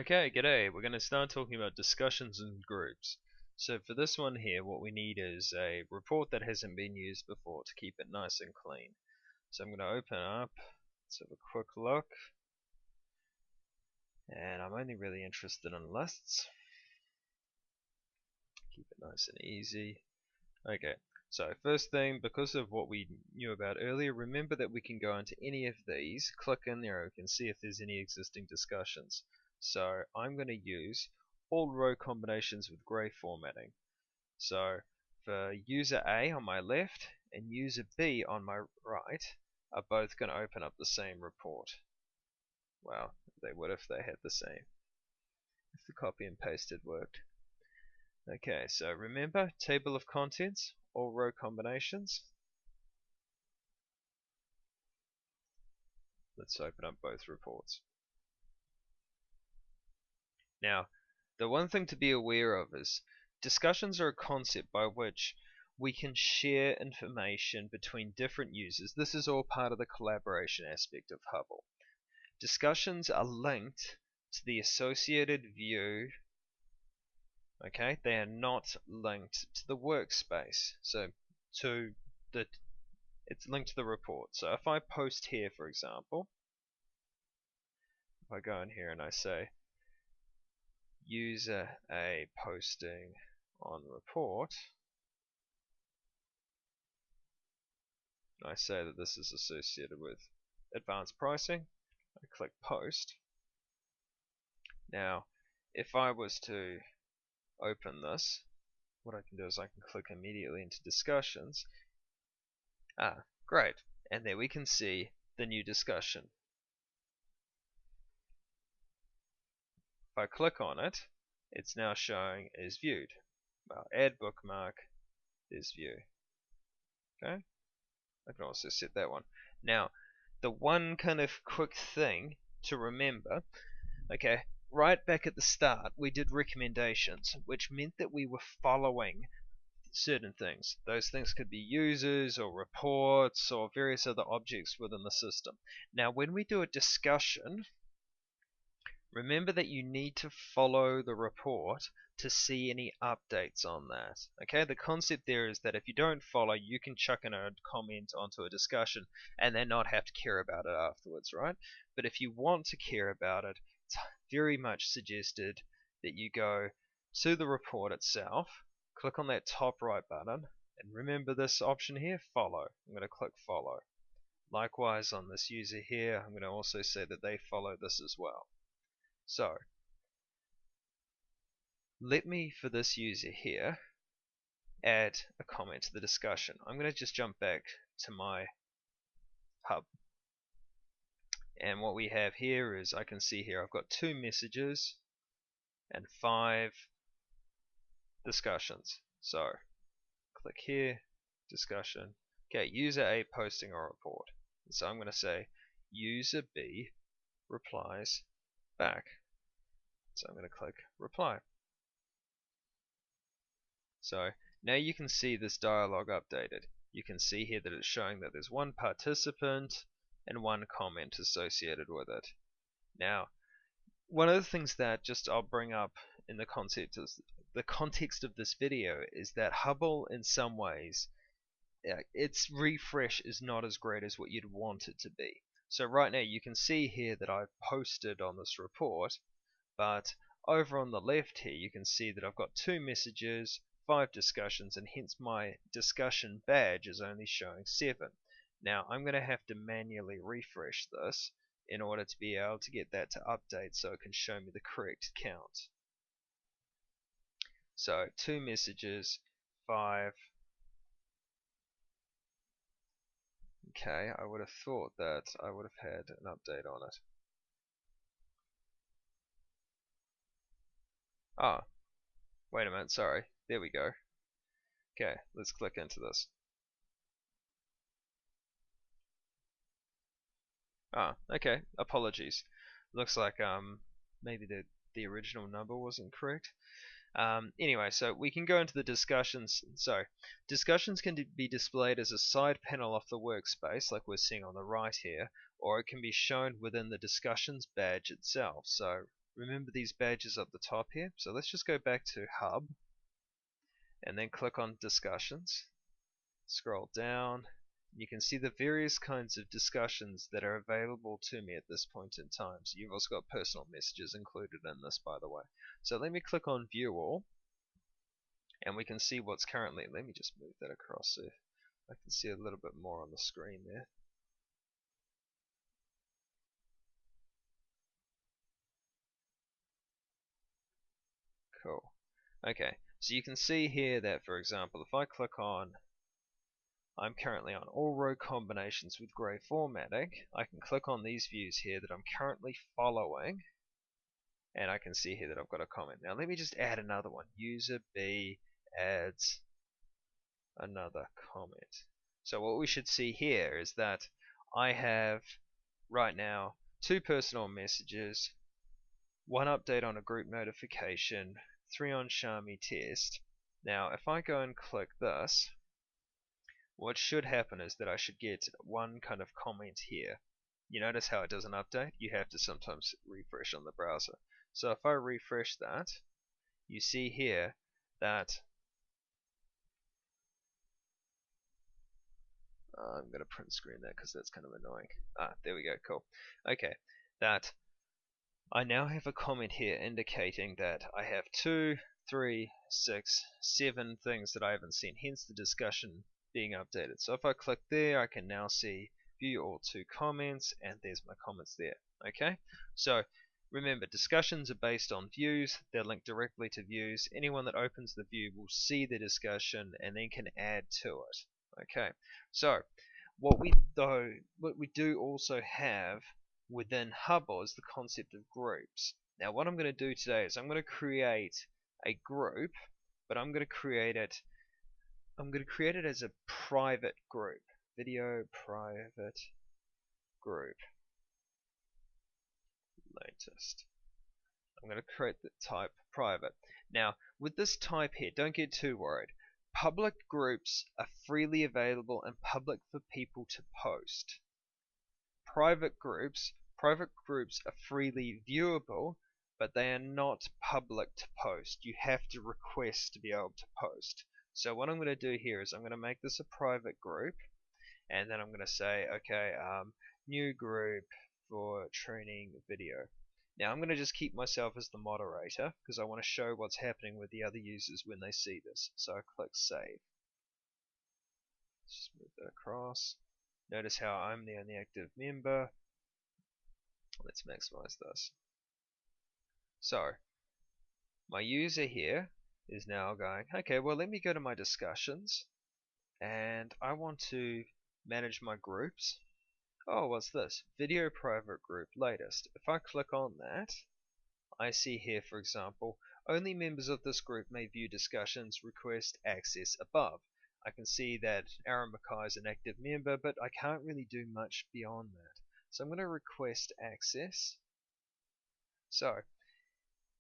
Okay, g'day. We're going to start talking about discussions and groups. So for this one here, what we need is a report that hasn't been used before to keep it nice and clean. So I'm going to open up, let's have a quick look, and I'm only really interested in lists. Keep it nice and easy. Okay, so first thing, because of what we knew about earlier, remember that we can go into any of these, click in there, and we can see if there's any existing discussions. So I'm going to use all row combinations with grey formatting. So for user A on my left and user B on my right are both going to open up the same report. Well, they would if they had the same, if the copy and paste had worked. Okay, so remember, table of contents, all row combinations. Let's open up both reports. Now, the one thing to be aware of is discussions are a concept by which we can share information between different users. This is all part of the collaboration aspect of Hubble. Discussions are linked to the associated view. Okay, they are not linked to the workspace. So it's linked to the report. So if I post here, for example, if I go in here and I say user A posting on report, I say that this is associated with advanced pricing. I click post. Now, if I was to open this, what I can do is I can click immediately into discussions. Great. And there we can see the new discussion. If I click on it, it's now showing as viewed. Well, add bookmark is view. Okay. I can also set that one. Now, the one kind of quick thing to remember, okay, right back at the start we did recommendations, which meant that we were following certain things. Those things could be users or reports or various other objects within the system. Now, when we do a discussion, remember that you need to follow the report to see any updates on that. Okay, the concept there is that if you don't follow, you can chuck in a comment onto a discussion and then not have to care about it afterwards, right? But if you want to care about it, it's very much suggested that you go to the report itself, click on that top right button, and remember this option here, follow. I'm going to click follow. Likewise on this user here, I'm going to also say that they follow this as well. So, let me, for this user here, add a comment to the discussion. I'm going to just jump back to my hub. And what we have here is, I can see here I've got 2 messages and 5 discussions. So, click here, discussion. Okay, user A posting a report. So I'm going to say user B replies back. So I'm going to click reply. So now you can see this dialog updated. You can see here that it's showing that there's 1 participant and 1 comment associated with it. Now, one of the things that just I'll bring up in the concept is the context of this video is that Hubble in some ways, its refresh is not as great as what you'd want it to be. So right now you can see here that I've posted on this report, but over on the left here you can see that I've got 2 messages, 5 discussions, and hence my discussion badge is only showing 7. Now I'm going to have to manually refresh this in order to be able to get that to update so it can show me the correct count. So 2 messages, 5. Okay, I would have thought that I would have had an update on it. Ah, wait a minute, sorry. There we go. Okay, let's click into this. Okay, apologies. Looks like maybe the original number wasn't correct. Anyway, so we can go into the discussions. So discussions can be displayed as a side panel off the workspace, like we're seeing on the right here, or it can be shown within the discussions badge itself. So remember these badges up the top here? So let's just go back to Hub and then click on Discussions. Scroll down. You can see the various kinds of discussions that are available to me at this point in time. So you've also got personal messages included in this, by the way. So let me click on View All, and we can see what's currently. Let me just move that across so I can see a little bit more on the screen there. Cool. Okay, so you can see here that, for example, if I click on I'm currently on all row combinations with grey formatting, I can click on these views here that I'm currently following, and I can see here that I've got a comment. Now let me just add another one. User B adds another comment. So what we should see here is that I have right now 2 personal messages, 1 update on a group notification, 3 on Xiaomi test. Now if I go and click this, what should happen is that I should get 1 kind of comment here. You notice how it doesn't update? You have to sometimes refresh on the browser. So if I refresh that, you see here that I'm going to print screen that because that's kind of annoying. There we go, cool. Okay, that I now have a comment here indicating that I have 2, 3, 6, 7 things that I haven't seen, hence the discussion being updated. So if I click there, I can now see view all 2 comments, and there's my comments there. Okay, so remember, discussions are based on views. They're linked directly to views. Anyone that opens the view will see the discussion and then can add to it. Okay, so what we do also have within Hubble is the concept of groups. Now what I'm going to do today is I'm going to create a group, but I'm going to create it as a private group. Video private group. Latest. I'm going to create the type private. Now, with this type here, don't get too worried. Public groups are freely available and public for people to post. Private groups are freely viewable, but they are not public to post. You have to request to be able to post. So what I'm going to do here is I'm going to make this a private group, and then I'm going to say, okay, new group for training video. Now I'm going to just keep myself as the moderator because I want to show what's happening with the other users when they see this. So I click save. Just move that across. Notice how I'm the only active member. Let's maximize this. So my user here is now going, okay, well let me go to my discussions, and I want to manage my groups. Oh, what's this? Video private group latest. If I click on that, I see here, for example, only members of this group may view discussions, request access above. I can see that Aaron Mackay is an active member, but I can't really do much beyond that. So I'm going to request access. So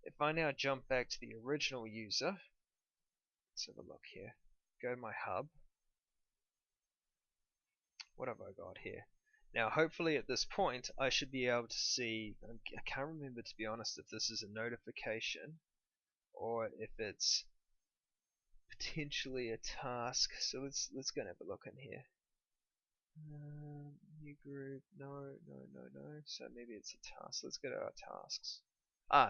if I now jump back to the original user, let's have a look here. Go to my hub. What have I got here? Now hopefully at this point I should be able to see, I can't remember to be honest if this is a notification or if it's potentially a task. So let's go and have a look in here. New group, no. So maybe it's a task. Let's go to our tasks.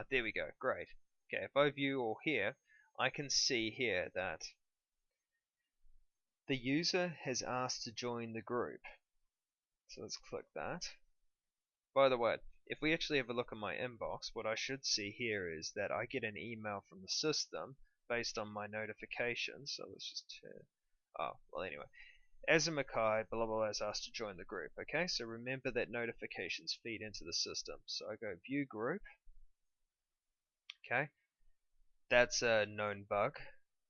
There we go, great. Okay, if I view all here, I can see here that the user has asked to join the group. So let's click that. By the way, if we actually have a look at my inbox, what I should see here is that I get an email from the system based on my notifications. So let's just turn. Oh, well, anyway. Asa Mackay, blah blah blah, has asked to join the group. Okay, so remember that notifications feed into the system. So I go view group. Okay, that's a known bug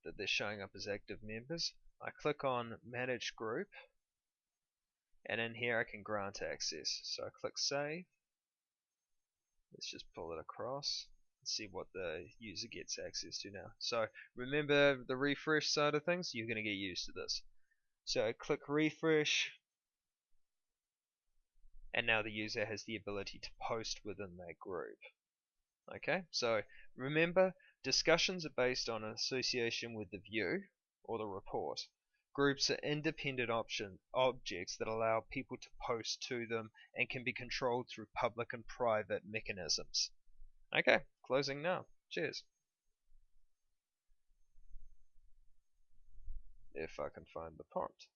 that they're showing up as active members. I click on manage group, and in here I can grant access. So I click save. Let's just pull it across and see what the user gets access to now. So remember the refresh side of things, you're going to get used to this. So I click refresh, and now the user has the ability to post within that group. Okay, so remember, discussions are based on an association with the view or the report. Groups are independent objects that allow people to post to them and can be controlled through public and private mechanisms. Okay, closing now. Cheers. If I can find the prompt.